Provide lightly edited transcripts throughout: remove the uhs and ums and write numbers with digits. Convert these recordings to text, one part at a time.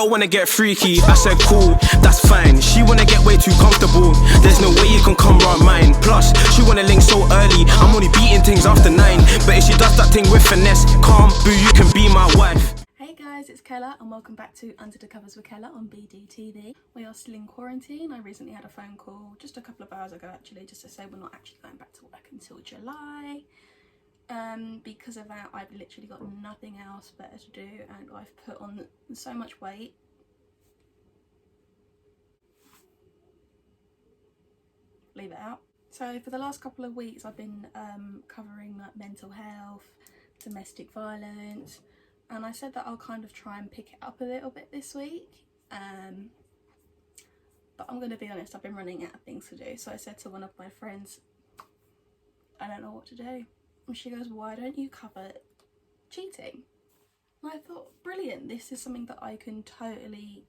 wanna get freaky. I said cool, that's fine. She wanna get way too comfortable. There's no way you can come round mine. Plus, she wanna link so early. I'm only beating things after 9. But if she does that thing with finesse, calm, boo, you can be my wife. Hey guys, it's Kella and welcome back to Under the Covers with Kella on BDTV. We are still in quarantine. I recently had a phone call just a couple of hours ago actually, just to say we're not actually going back to work until July. Because of that, I've literally got nothing else better to do, and I've put on so much weight. Leave it out. So for the last couple of weeks I've been covering like mental health, domestic violence, and I said that I'll kind of try and pick it up a little bit this week. But I'm going to be honest, I've been running out of things to do. So I said to one of my friends, I don't know what to do. And she goes, why don't you cover cheating? And I thought, brilliant, this is something that I can totally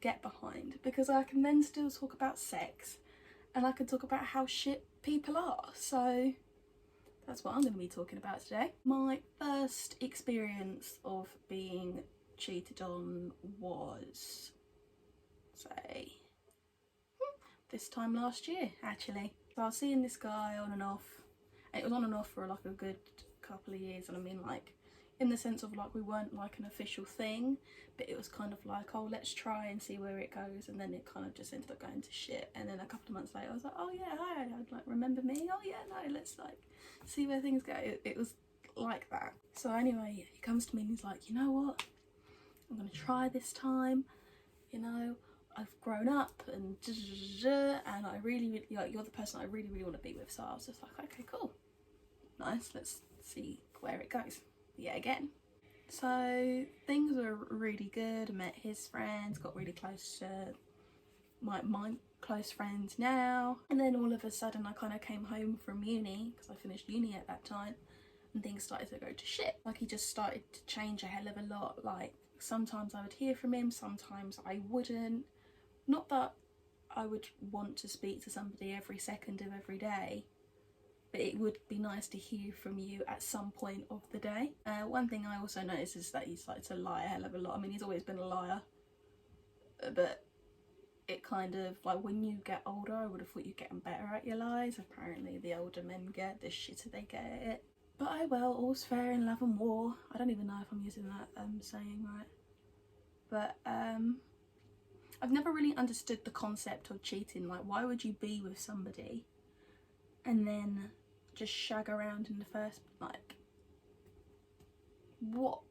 get behind, because I can then still talk about sex and I can talk about how shit people are. So that's what I'm going to be talking about today. My first experience of being cheated on was, say, this time last year actually. So I was seeing this guy on and off. It was on and off for like a good couple of years, and I mean like in the sense of like we weren't like an official thing, but it was kind of like, oh, let's try and see where it goes, and then it kind of just ended up going to shit. And then a couple of months later I was like, oh yeah, hi, I'd like, remember me? Oh yeah, no, let's like see where things go. It was like that. So anyway, he comes to me and he's like, you know what, I'm gonna try this time, you know, I've grown up and I really like, you're the person I really want to be with. So I was just like, okay, cool, nice, let's see where it goes. Yeah, again. So things were really good. I met his friends, got really close to my close friends now, and then all of a sudden I kind of came home from uni, because I finished uni at that time, and things started to go to shit. Like he just started to change a hell of a lot. Like sometimes I would hear from him, sometimes I wouldn't. Not that I would want to speak to somebody every second of every day, but it would be nice to hear from you at some point of the day. One thing I also noticed is that he started to lie a hell of a lot. I mean, he's always been a liar, but it kind of, like, when you get older, I would have thought you're getting better at your lies. Apparently the older men get, the shitter they get at it. But oh well, all's fair in love and war. I don't even know if I'm using that saying right. But I've never really understood the concept of cheating. Like, why would you be with somebody and then just shag around in the first, like, what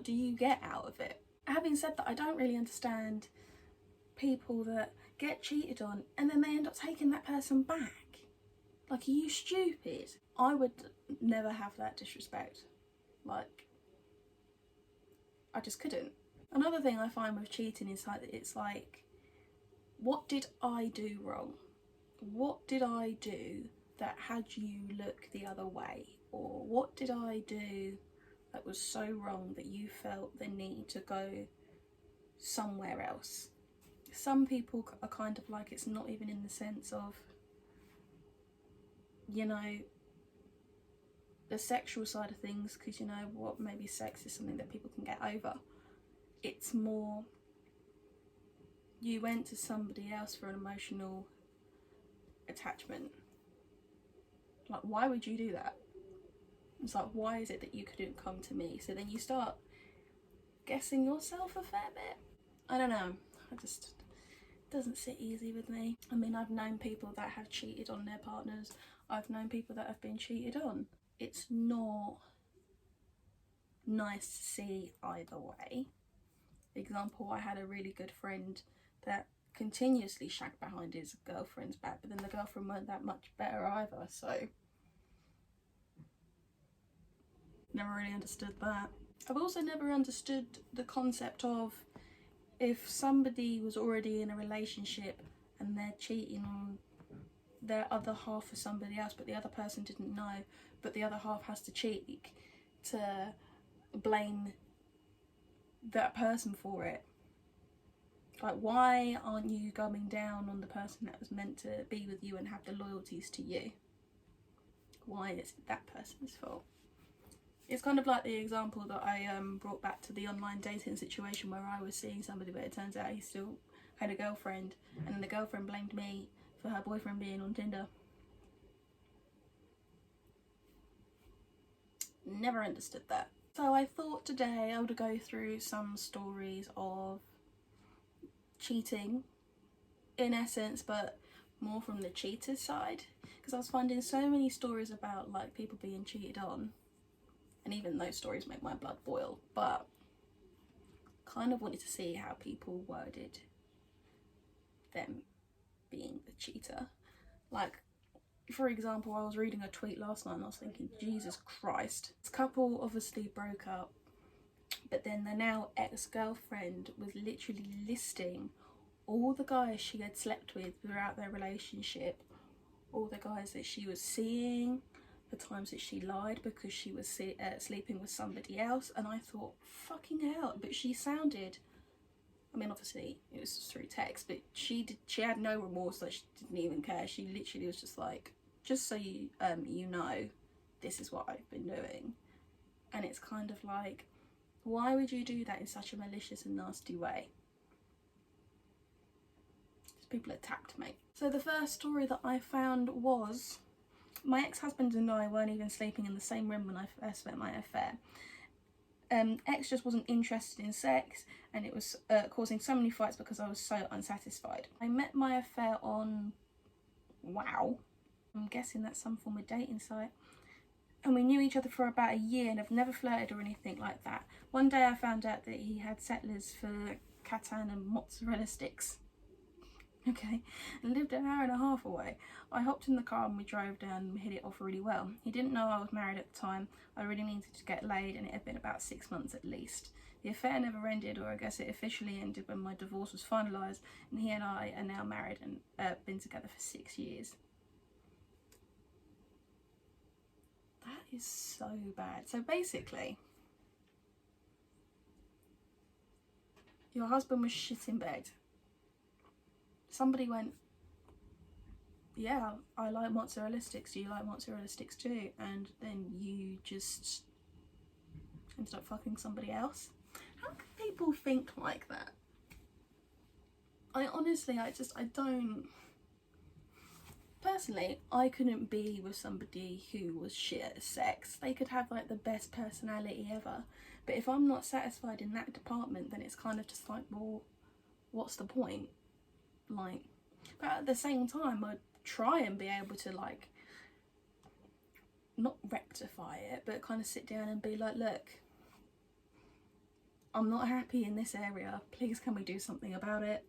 do you get out of it? Having said that, I don't really understand people that get cheated on and then they end up taking that person back. Like, are you stupid? I would never have that disrespect. Like, I just couldn't. Another thing I find with cheating is like, it's like, what did I do wrong? What did I do that had you look the other way? Or what did I do that was so wrong that you felt the need to go somewhere else? Some people are kind of like, it's not even in the sense of, you know, the sexual side of things, because you know what, maybe sex is something that people can get over. It's more, you went to somebody else for an emotional attachment. Like, why would you do that? It's like, why is it that you couldn't come to me? So then you start guessing yourself a fair bit. I don't know, it doesn't sit easy with me. I mean, I've known people that have cheated on their partners. I've known people that have been cheated on. It's not nice to see either way. Example, I had a really good friend that continuously shagged behind his girlfriend's back, but then the girlfriend weren't that much better either, so never really understood that. I've also never understood the concept of, if somebody was already in a relationship and they're cheating on their other half for somebody else, but the other person didn't know, but the other half has to cheat to blame that person for it. Like, why aren't you going down on the person that was meant to be with you and have the loyalties to you? Why is it that person's fault? It's kind of like the example that I brought back to the online dating situation where I was seeing somebody, but it turns out he still had a girlfriend, and then the girlfriend blamed me for her boyfriend being on Tinder. Never understood that. So I thought today I would go through some stories of cheating, in essence, but more from the cheater's side, because I was finding so many stories about like people being cheated on, and even those stories make my blood boil, but kind of wanted to see how people worded them being the cheater. Like, for example, I was reading a tweet last night and I was thinking, Jesus Christ. This couple obviously broke up, but then the now ex-girlfriend was literally listing all the guys she had slept with throughout their relationship, all the guys that she was seeing, the times that she lied because she was sleeping with somebody else. And I thought, fucking hell. But she sounded, I mean, obviously it was through text, but she had no remorse. Like, she didn't even care. She literally was just like, just so you you know, this is what I've been doing. And it's kind of like, why would you do that in such a malicious and nasty way? People attacked me. So the first story that I found was, my ex-husband and I weren't even sleeping in the same room when I first met my affair. Ex just wasn't interested in sex, and it was causing so many fights because I was so unsatisfied. I met my affair on Wow. I'm guessing that's some form of dating site. And we knew each other for about a year and have never flirted or anything like that. One day I found out that he had settlers for Catan and mozzarella sticks. Okay, and lived an hour and a half away. I hopped in the car and we drove down and we hit it off really well. He didn't know I was married at the time. I really needed to get laid, and it had been about 6 months at least. The affair never ended, or I guess it officially ended when my divorce was finalised, and he and I are now married and been together for 6 years. That is so bad. So basically, your husband was shit in bed. Somebody went, yeah, I like mozzarella sticks, do you like mozzarella sticks too? And then you just ended up fucking somebody else. How can people think like that? I honestly, I don't. Personally, I couldn't be with somebody who was shit at sex. They could have like the best personality ever, but if I'm not satisfied in that department, then it's kind of just like, well, what's the point? Like, but at the same time, I'd try and be able to, like, not rectify it, but kind of sit down and be like, look, I'm not happy in this area, please can we do something about it?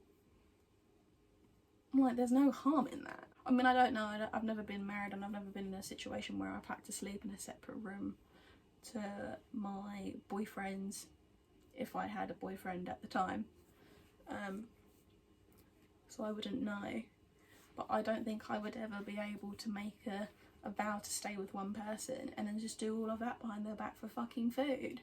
I'm like, there's no harm in that. I mean, I don't know, I've never been married, and I've never been in a situation where I've had to sleep in a separate room to my boyfriends, if I had a boyfriend at the time. So I wouldn't know, but I don't think I would ever be able to make a vow to stay with one person and then just do all of that behind their back for fucking food.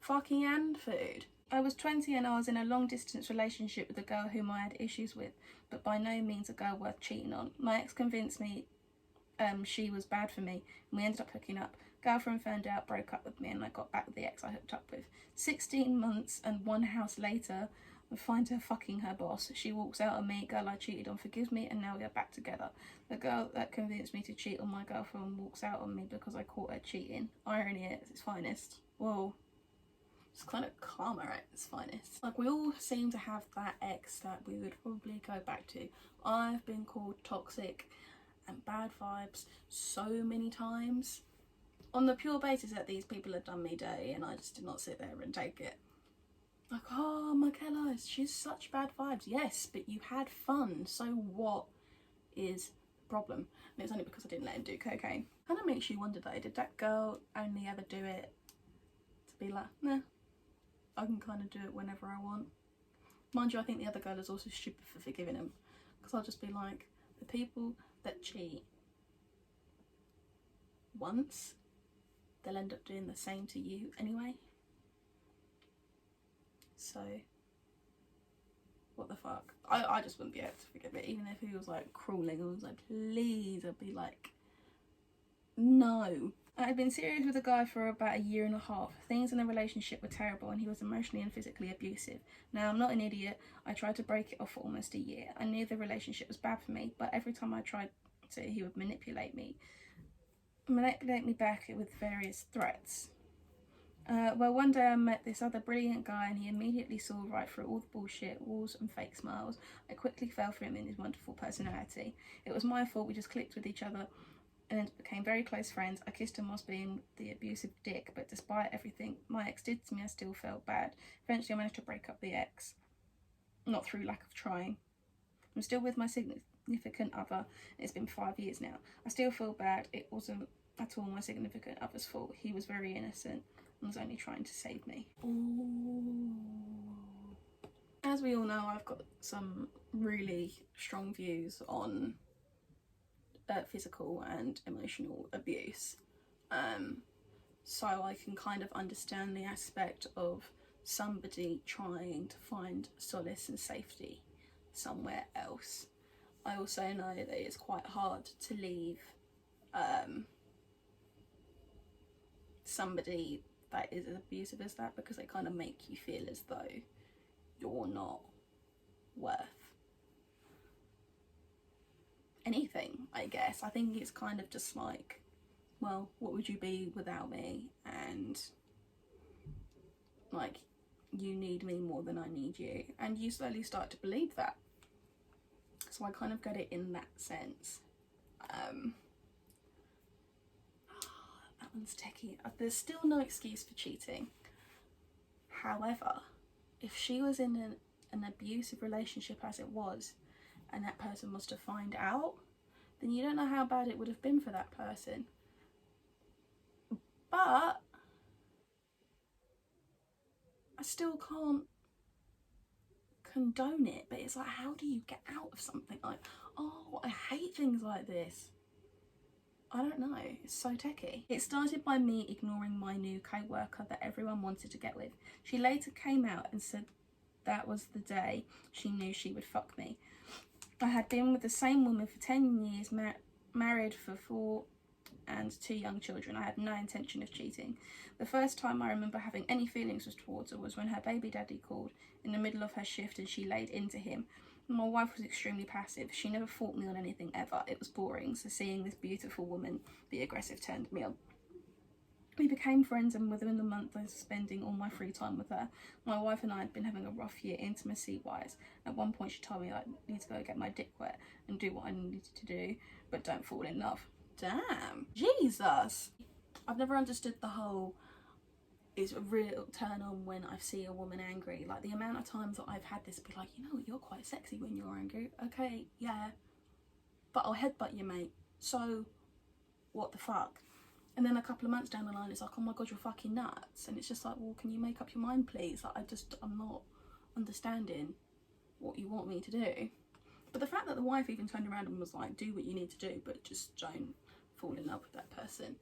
Fucking and food. I was 20 and I was in a long distance relationship with a girl whom I had issues with, but by no means a girl worth cheating on. My ex convinced me she was bad for me, and we ended up hooking up. Girlfriend found out, broke up with me, and I got back with the ex I hooked up with. 16 months and one house later, I find her fucking her boss. She walks out on me, girl I cheated on forgives me, and now we are back together. The girl that convinced me to cheat on my girlfriend walks out on me because I caught her cheating. Irony at its finest. Whoa. It's kind of karma at its finest. Like, we all seem to have that ex that we would probably go back to. I've been called toxic and bad vibes so many times, on the pure basis that these people have done me dirty, and I just did not sit there and take it. Like, oh, my Kella, she's such bad vibes. Yes, but you had fun, so what is the problem? And it's only because I didn't let him do cocaine. Kind of makes you wonder though, did that girl only ever do it to be like, nah, I can kind of do it whenever I want? Mind you, I think the other girl is also stupid for forgiving him, because I'll just be like, the people that cheat once, they'll end up doing the same to you anyway. So, what the fuck? I just wouldn't be able to forgive it, even if he was like crawling. I was like, please, I'd be like, No. I had been serious with a guy for about a year and a half. Things in the relationship were terrible and he was emotionally and physically abusive. Now, I'm not an idiot. I tried to break it off for almost a year. I knew the relationship was bad for me, but every time I tried to, he would manipulate me back with various threats. Well, one day I met this other brilliant guy and he immediately saw right through all the bullshit, walls and fake smiles. I quickly fell for him in his wonderful personality. It was my fault, we just clicked with each other and became very close friends. I kissed him whilst being the abusive dick, but despite everything my ex did to me, I still felt bad. Eventually I managed to break up the ex, not through lack of trying. I'm still with my significant other, and it's been 5 years now. I still feel bad. It wasn't at all my significant other's fault. He was very innocent and was only trying to save me. Ooh. As we all know, I've got some really strong views on physical and emotional abuse, so I can kind of understand the aspect of somebody trying to find solace and safety somewhere else. I also know that it's quite hard to leave somebody that is as abusive as that, because they kind of make you feel as though you're not worth anything, I guess. I think it's kind of just like, well, what would you be without me? And like, you need me more than I need you. And you slowly start to believe that. So I kind of get it in that sense. That one's techie. There's still no excuse for cheating. However, if she was in an abusive relationship as it was, and that person was to find out, then you don't know how bad it would have been for that person. But I still can't condone it. But it's like, how do you get out of something like, oh, I hate things like this? I don't know, it's so techie. It started by me ignoring my new co-worker that everyone wanted to get with. She later came out and said that was the day she knew she would fuck me. I had been with the same woman for 10 years, married for 4 and 2 young children. I had no intention of cheating. The first time I remember having any feelings towards her was when her baby daddy called in the middle of her shift and she laid into him. My wife was extremely passive. She never fought me on anything ever. It was boring, so seeing this beautiful woman be aggressive turned me on. We became friends, and within the month I was spending all my free time with her. My wife and I had been having a rough year intimacy-wise. At one point she told me I need to go get my dick wet and do what I needed to do, but don't fall in love. Damn. Jesus. I've never understood the whole, it's a real turn on when I see a woman angry. Like, the amount of times that I've had this be like, you know, you're quite sexy when you're angry. Okay, yeah, but I'll headbutt you, mate. So, what the fuck? And then a couple of months down the line, it's like, oh my God, you're fucking nuts. And it's just like, well, can you make up your mind, please? Like, I'm not understanding what you want me to do. But the fact that the wife even turned around and was like, do what you need to do, but just don't fall in love with that person.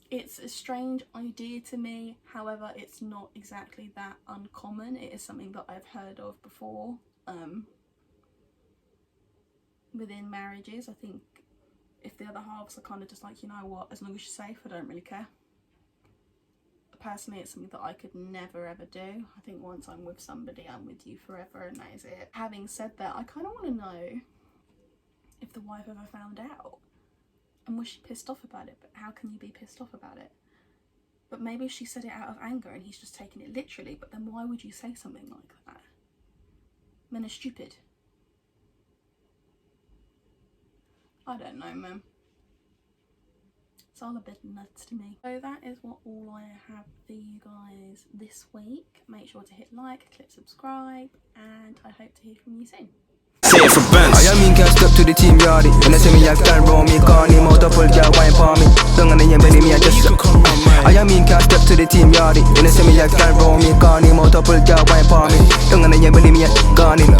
It's a strange idea to me. However, it's not exactly that uncommon. It is something that I've heard of before within marriages. I think if the other halves are kind of just like, you know what, as long as you're safe, I don't really care. Personally, it's something that I could never ever do. I think once I'm with somebody, I'm with you forever, and that is it. Having said that, I kind of want to know if the wife ever found out. And was she pissed off about it? But how can you be pissed off about it? But maybe she said it out of anger and he's just taken it literally. But then why would you say something like that? Men are stupid. I don't know, man. It's all a bit nuts to me. So that is what all I have for you guys this week. Make sure to hit like, click subscribe, and I hope to hear from you soon. Say it for Benz. I mean can't step to the team yardy. When I say me I can roll me, call me multiple girl wine for me. Don't know you me I just I mean can't step to the team yardy. When I say me I can roll me, call me multiple girl wine for me. Don't know you me I gone in.